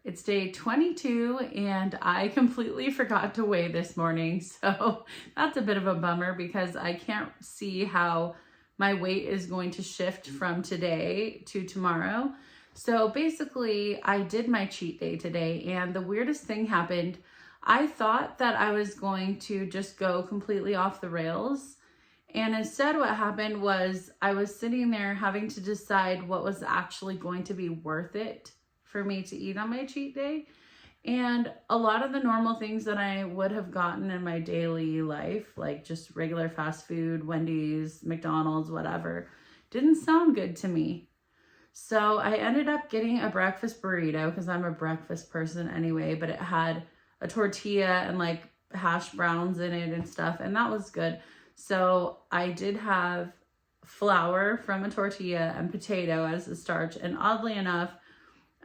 It's day 22 and I completely forgot to weigh this morning. So that's a bit of a bummer because I can't see how my weight is going to shift from today to tomorrow. So basically I did my cheat day today and the weirdest thing happened. I thought that I was going to just go completely off the rails. And instead what happened was I was sitting there having to decide what was actually going to be worth it for me to eat on my cheat day. And a lot of the normal things that I would have gotten in my daily life, like just regular fast food, Wendy's, McDonald's, whatever, didn't sound good to me. So I ended up getting a breakfast burrito because I'm a breakfast person anyway, but it had a tortilla and like hash browns in it and stuff, and that was good. So I did have flour from a tortilla and potato as the starch, and oddly enough,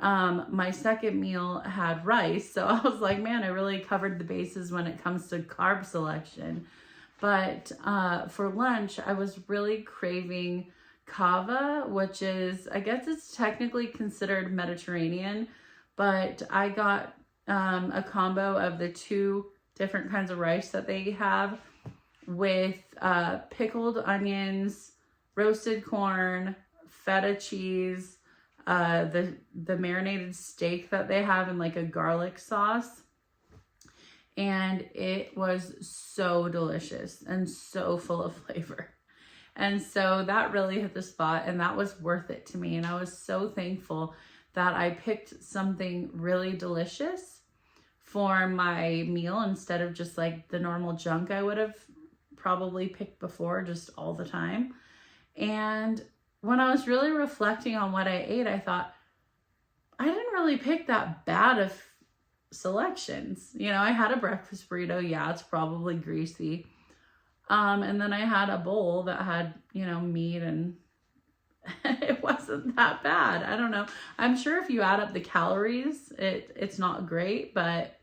my second meal had rice. So I was like, man, I really covered the bases when it comes to carb selection. But for lunch, I was really craving Cava, which is, I guess it's technically considered Mediterranean, but I got a combo of the two different kinds of rice that they have with pickled onions, roasted corn, feta cheese, the marinated steak that they have in like a garlic sauce. And it was so delicious and so full of flavor. And so that really hit the spot, and that was worth it to me. And I was so thankful that I picked something really delicious for my meal instead of just like the normal junk I would have probably picked before just all the time. And when I was really reflecting on what I ate, I thought, I didn't really pick that bad of selections. You know, I had a breakfast burrito. Yeah, it's probably greasy. And then I had a bowl that had, you know, meat, and it wasn't that bad. I don't know. I'm sure if you add up the calories, it's not great, but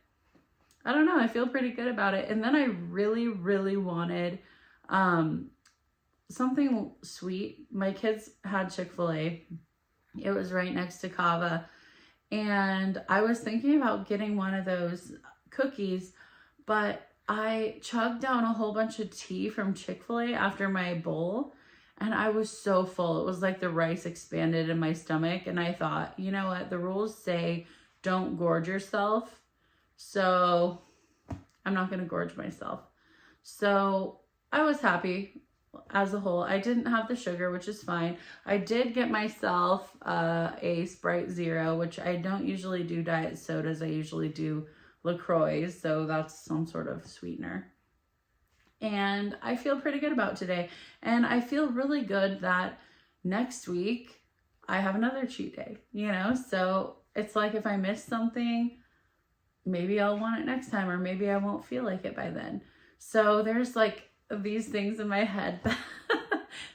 I don't know. I feel pretty good about it. And then I really, really wanted something sweet. My kids had Chick-fil-A. It was right next to Cava. And I was thinking about getting one of those cookies, but I chugged down a whole bunch of tea from Chick-fil-A after my bowl, and I was so full. It was like the rice expanded in my stomach, and I thought, you know what? The rules say don't gorge yourself, so I'm not going to gorge myself. So I was happy as a whole. I didn't have the sugar, which is fine. I did get myself a Sprite Zero, which I don't usually do diet sodas. I usually do LaCroix, so that's some sort of sweetener. And I feel pretty good about today. And I feel really good that next week I have another cheat day, you know? So it's like if I miss something, maybe I'll want it next time, or maybe I won't feel like it by then. So there's like these things in my head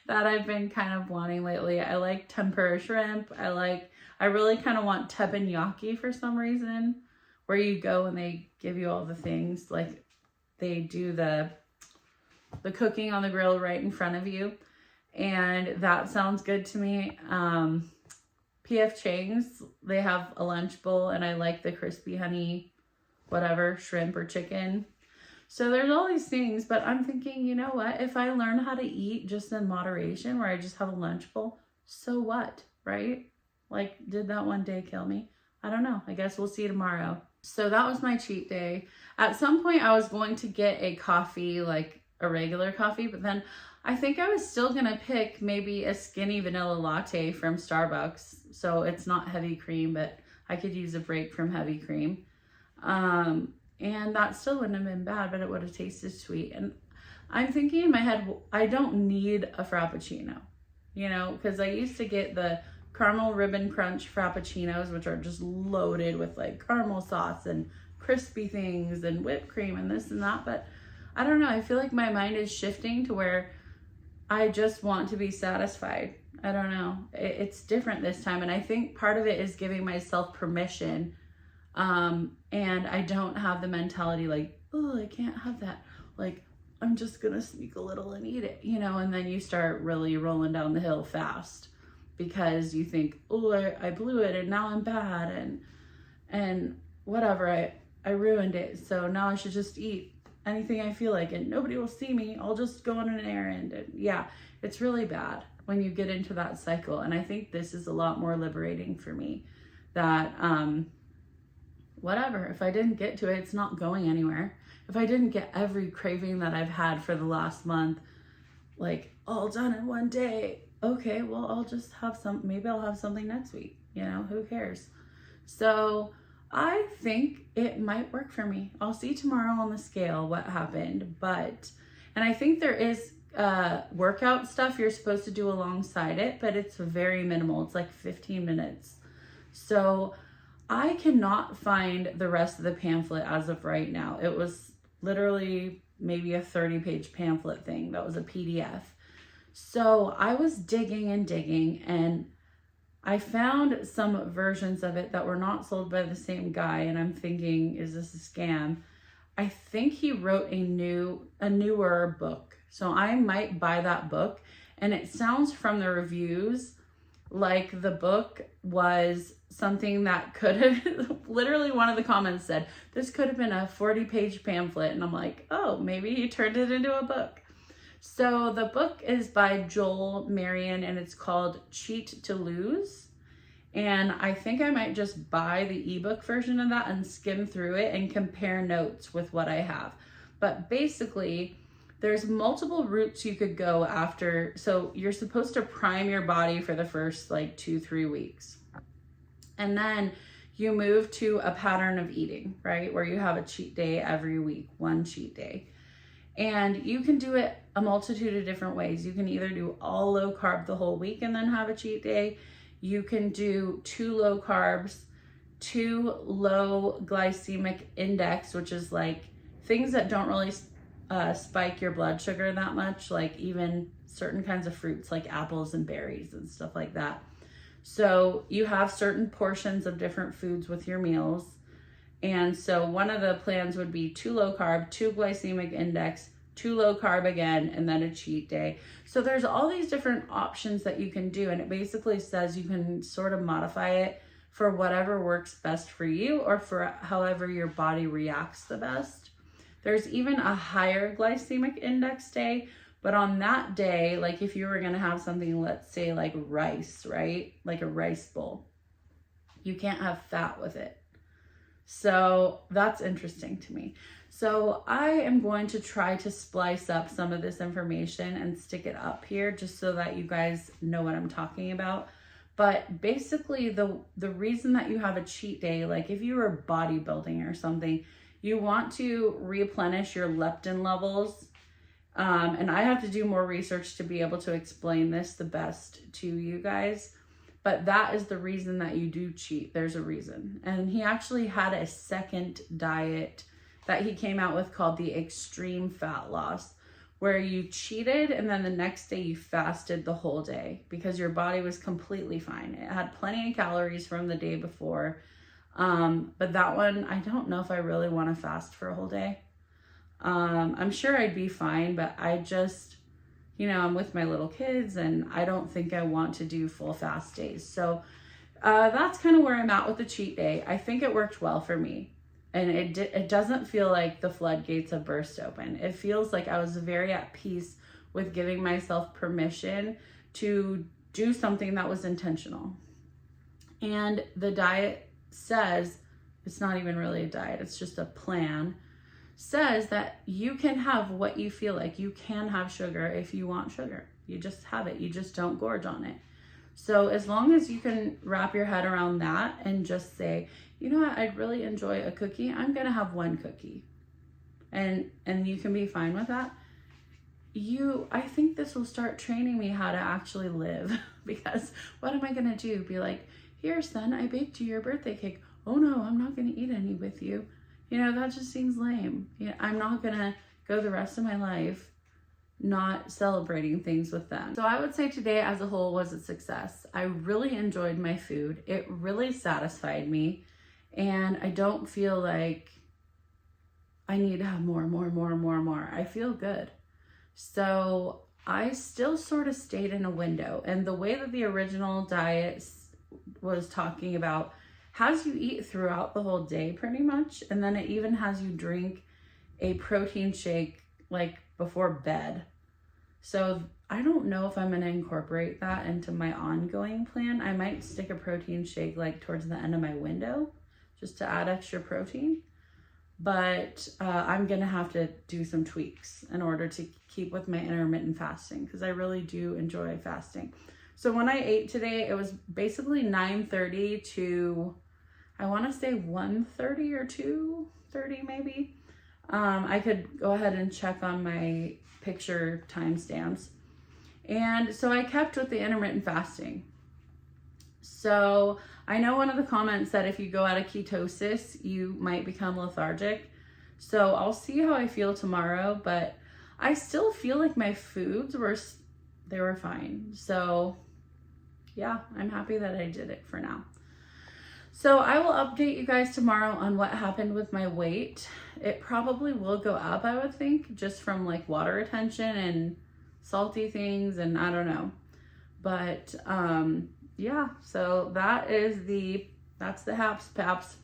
that I've been kind of wanting lately. I like tempura shrimp. I really kind of want teppanyaki for some reason, where you go and they give you all the things, like they do the cooking on the grill right in front of you. And that sounds good to me. PF Chang's, they have a lunch bowl, and I like the crispy honey, whatever, shrimp or chicken. So there's all these things, but I'm thinking, you know what? If I learn how to eat just in moderation, where I just have a lunch bowl, so what, right? Like, did that one day kill me? I don't know. I guess we'll see tomorrow. So that was my cheat day. At some point I was going to get a coffee, like a regular coffee, but then I think I was still going to pick maybe a skinny vanilla latte from Starbucks. So it's not heavy cream, but I could use a break from heavy cream. And that still wouldn't have been bad, but it would have tasted sweet. And I'm thinking in my head, I don't need a Frappuccino, you know, because I used to get the caramel ribbon crunch Frappuccinos, which are just loaded with like caramel sauce and crispy things and whipped cream and this and that. But I don't know. I feel like my mind is shifting to where I just want to be satisfied. I don't know. It's different this time. And I think part of it is giving myself permission. And I don't have the mentality like, oh, I can't have that. Like, I'm just going to sneak a little and eat it, you know, and then you start really rolling down the hill fast because you think, oh, I blew it and now I'm bad. and whatever, I ruined it. So now I should just eat anything I feel like, and nobody will see me. I'll just go on an errand. And yeah, it's really bad when you get into that cycle. And I think this is a lot more liberating for me, that whatever, if I didn't get to it, it's not going anywhere. If I didn't get every craving that I've had for the last month, like all done in one day, okay, well, I'll just have maybe I'll have something next week, you know, who cares? So I think it might work for me. I'll see tomorrow on the scale what happened, and I think there is workout stuff you're supposed to do alongside it, but it's very minimal. It's like 15 minutes. So I cannot find the rest of the pamphlet as of right now. It was literally maybe a 30-page pamphlet thing that was a PDF. So I was digging and digging, and I found some versions of it that were not sold by the same guy, and I'm thinking, is this a scam? I think he wrote a newer book. So I might buy that book, and it sounds from the reviews like the book was something that could have, literally one of the comments said, this could have been a 40-page pamphlet. And I'm like, oh, maybe he turned it into a book. So the book is by Joel Marion, and it's called Cheat to Lose. And I think I might just buy the ebook version of that and skim through it and compare notes with what I have. But basically, there's multiple routes you could go after. So you're supposed to prime your body for the first like 2-3 weeks. And then you move to a pattern of eating, right? Where you have a cheat day every week, one cheat day. And you can do it a multitude of different ways. You can either do all low carb the whole week and then have a cheat day. You can do 2 low carbs, 2 low glycemic index, which is like things that don't really spike your blood sugar that much, like even certain kinds of fruits like apples and berries and stuff like that. So you have certain portions of different foods with your meals. And so one of the plans would be 2 low carb, 2 glycemic index, 2 low carb again, and then a cheat day. So there's all these different options that you can do. And it basically says you can sort of modify it for whatever works best for you, or for however your body reacts the best. There's even a higher glycemic index day, but on that day, like if you were gonna have something, let's say like rice, right? Like a rice bowl, you can't have fat with it. So that's interesting to me. So I am going to try to splice up some of this information and stick it up here just so that you guys know what I'm talking about. But basically the reason that you have a cheat day, like if you were bodybuilding or something, you want to replenish your leptin levels. And I have to do more research to be able to explain this the best to you guys. But that is the reason that you do cheat. There's a reason. And he actually had a second diet that he came out with called the extreme fat loss, where you cheated and then the next day you fasted the whole day because your body was completely fine. It had plenty of calories from the day before. But that one, I don't know if I really want to fast for a whole day. I'm sure I'd be fine, but I just, you know, I'm with my little kids and I don't think I want to do full fast days. So that's kind of where I'm at with the cheat day. I think it worked well for me. And it doesn't feel like the floodgates have burst open. It feels like I was very at peace with giving myself permission to do something that was intentional. And the diet says, it's not even really a diet, it's just a plan, says that you can have what you feel like. You can have sugar if you want sugar. You just have it. You just don't gorge on it. So as long as you can wrap your head around that and just say, you know what, I'd really enjoy a cookie. I'm going to have one cookie. And you can be fine with that. I think this will start training me how to actually live, because what am I going to do? Be like, here, son, I baked you your birthday cake. Oh no, I'm not going to eat any with you. You know, that just seems lame. You know, I'm not going to go the rest of my life not celebrating things with them. So I would say today as a whole was a success. I really enjoyed my food. It really satisfied me. And I don't feel like I need to have more. I feel good. So I still sort of stayed in a window. And the way that the original diet was talking about has you eat throughout the whole day pretty much. And then it even has you drink a protein shake like before bed. So I don't know if I'm going to incorporate that into my ongoing plan. I might stick a protein shake like towards the end of my window just to add extra protein. But I'm going to have to do some tweaks in order to keep with my intermittent fasting, because I really do enjoy fasting. So when I ate today, it was basically 9:30 to, I want to say 1:30 or 2:30 maybe. I could go ahead and check on my picture timestamps. And so I kept with the intermittent fasting. So I know one of the comments said if you go out of ketosis, you might become lethargic. So I'll see how I feel tomorrow, but I still feel like my foods were fine. So yeah, I'm happy that I did it for now. So I will update you guys tomorrow on what happened with my weight. It probably will go up, I would think, just from like water retention and salty things, and I don't know. But yeah, so that's the haps paps.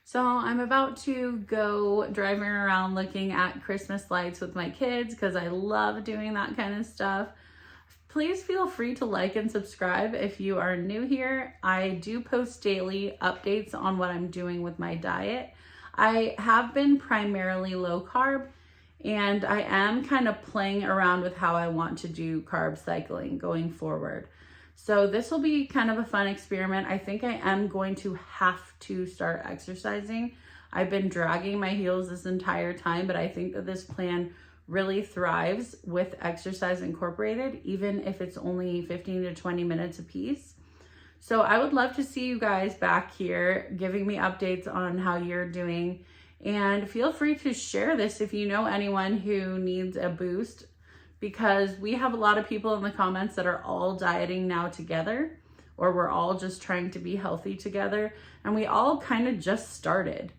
So I'm about to go driving around looking at Christmas lights with my kids because I love doing that kind of stuff. Please feel free to like and subscribe if you are new here. I do post daily updates on what I'm doing with my diet. I have been primarily low carb, and I am kind of playing around with how I want to do carb cycling going forward. So this will be kind of a fun experiment. I think I am going to have to start exercising. I've been dragging my heels this entire time, but I think that this plan really thrives with exercise incorporated, even if it's only 15 to 20 minutes a piece. So I would love to see you guys back here giving me updates on how you're doing. And feel free to share this if you know anyone who needs a boost, because we have a lot of people in the comments that are all dieting now together, or we're all just trying to be healthy together, and we all kind of just started.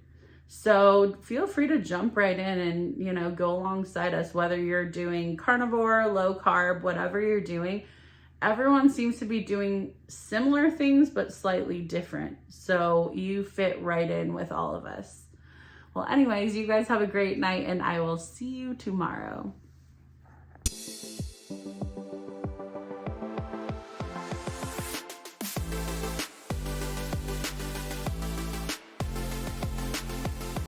So feel free to jump right in and, you know, go alongside us, whether you're doing carnivore, low carb, whatever you're doing. Everyone seems to be doing similar things, but slightly different. So you fit right in with all of us. Well, anyways, you guys have a great night, and I will see you tomorrow.